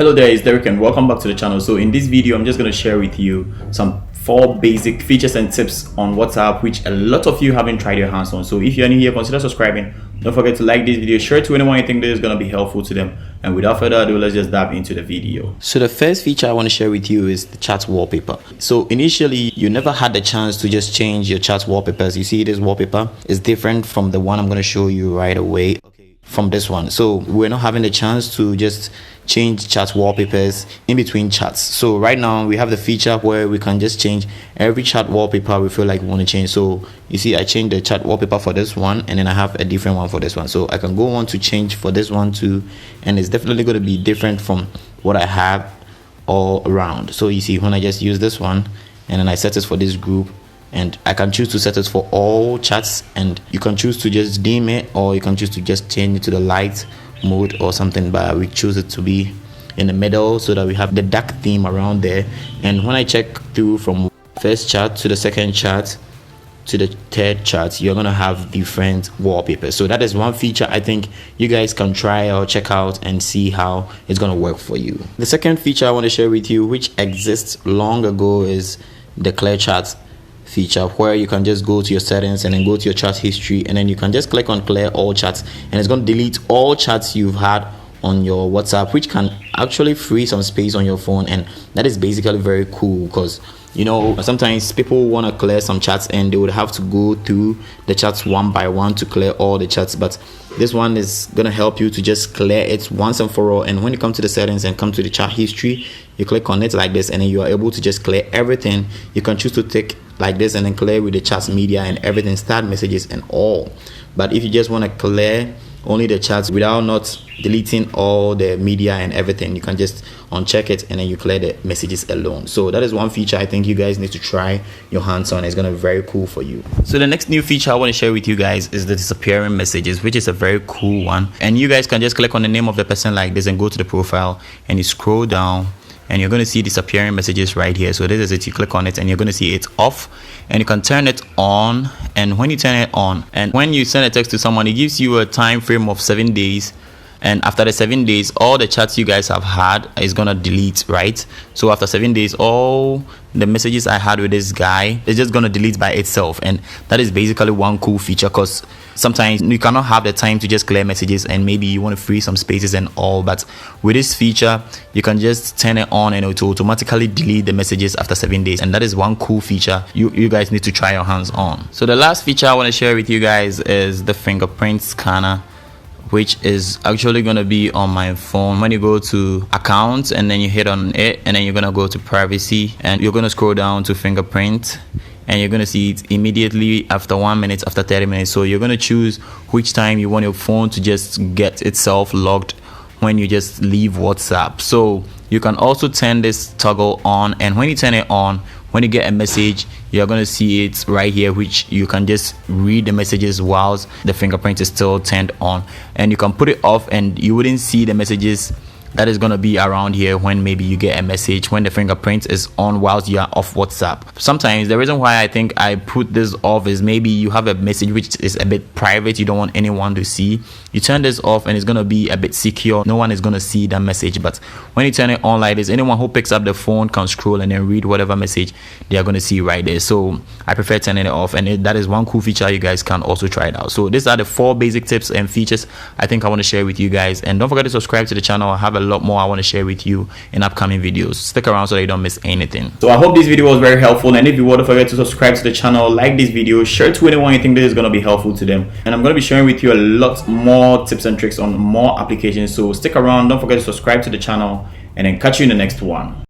Hello there, it's Derek and welcome back to the channel. So in this video, I'm just going to share with you some 4 basic features and tips on WhatsApp which a lot of you haven't tried your hands on. So if you're new here, consider subscribing. Don't forget to like this video, share it to anyone you think this is going to be helpful to them. And without further ado, let's just dive into the video. So the first feature I want to share with you is the chat wallpaper. So initially, you never had the chance to just change your chat wallpapers. You see this wallpaper is different from the one I'm going to show you right away. From this one, so we're not having the chance to just change chat wallpapers in between chats. So right now we have the feature where we can just change every chat wallpaper we feel like we want to change. So you see, I changed the chat wallpaper for this one, and then I have a different one for this one. So I can go on to change for this one too, and it's definitely going to be different from what I have all around. So you see, when I just use this one and then I set it for this group, and I can choose to set it for all chats, and you can choose to just dim it, or you can choose to just change it to the light mode or something, but we choose it to be in the middle so that we have the dark theme around there. And when I check through from first chat to the second chat to the third chat, you're gonna have different wallpapers. So that is one feature I think you guys can try or check out and see how it's gonna work for you. The second feature I want to share with you, which exists long ago, is the clear chat feature, where you can just go to your settings and then go to your chat history, and then you can just click on clear all chats, and it's going to delete all chats you've had on your WhatsApp, which can actually free some space on your phone. And that is basically very cool, because you know, sometimes people want to clear some chats and they would have to go through the chats one by one to clear all the chats, but this one is going to help you to just clear it once and for all. And when you come to the settings and come to the chat history, you click on it like this, and then you are able to just clear everything. You can choose to take like this and then clear with the chat media and everything, start messages and all. But if you just want to clear only the chats without not deleting all the media and everything, you can just uncheck it and then you clear the messages alone. So that is one feature I think you guys need to try your hands on. It's going to be very cool for you. So the next new feature I want to share with you guys is the disappearing messages, which is a very cool one. And you guys can just click on the name of the person like this and go to the profile, and you scroll down and you're going to see disappearing messages right here. So this is it. You click on it and you're going to see it's off, and you can turn it on. And when you turn it on, and when you send a text to someone, it gives you a time frame of 7 days. And after the 7 days, all the chats you guys have had is gonna delete, right? So after 7 days, all the messages I had with this guy is just gonna delete by itself. And that is basically one cool feature, because sometimes you cannot have the time to just clear messages, and maybe you want to free some spaces and all. But with this feature, you can just turn it on and it will automatically delete the messages after 7 days. And that is one cool feature you guys need to try your hands on. So the last feature I want to share with you guys is the fingerprint scanner, which is actually going to be on my phone. When you go to accounts and then you hit on it, and then you're going to go to privacy, and you're going to scroll down to fingerprint, and you're going to see it immediately after 1 minute, after 30 minutes. So you're going to choose which time you want your phone to just get itself logged when you just leave WhatsApp. So you can also turn this toggle on, and when you turn it on, when you get a message, you're going to see it right here, which you can just read the messages whilst the fingerprint is still turned on. And you can put it off and you wouldn't see the messages that is going to be around here when maybe you get a message when the fingerprint is on whilst you are off WhatsApp. Sometimes the reason why I think I put this off is maybe you have a message which is a bit private, you don't want anyone to see. You turn this off and it's going to be a bit secure, no one is going to see that message. But when you turn it on like this, anyone who picks up the phone can scroll and then read whatever message they are going to see right there. So I prefer turning it off, and that is one cool feature you guys can also try it out. So these are the 4 basic tips and features I think I want to share with you guys. And don't forget to subscribe to the channel. I have a lot more I want to share with you in upcoming videos. Stick around so that you don't miss anything. So I hope this video was very helpful, and if you would, don't forget to subscribe to the channel, like this video, share to anyone you think this is going to be helpful to them. And I'm going to be sharing with you a lot more tips and tricks on more applications. So stick around, don't forget to subscribe to the channel, and then catch you in the next one.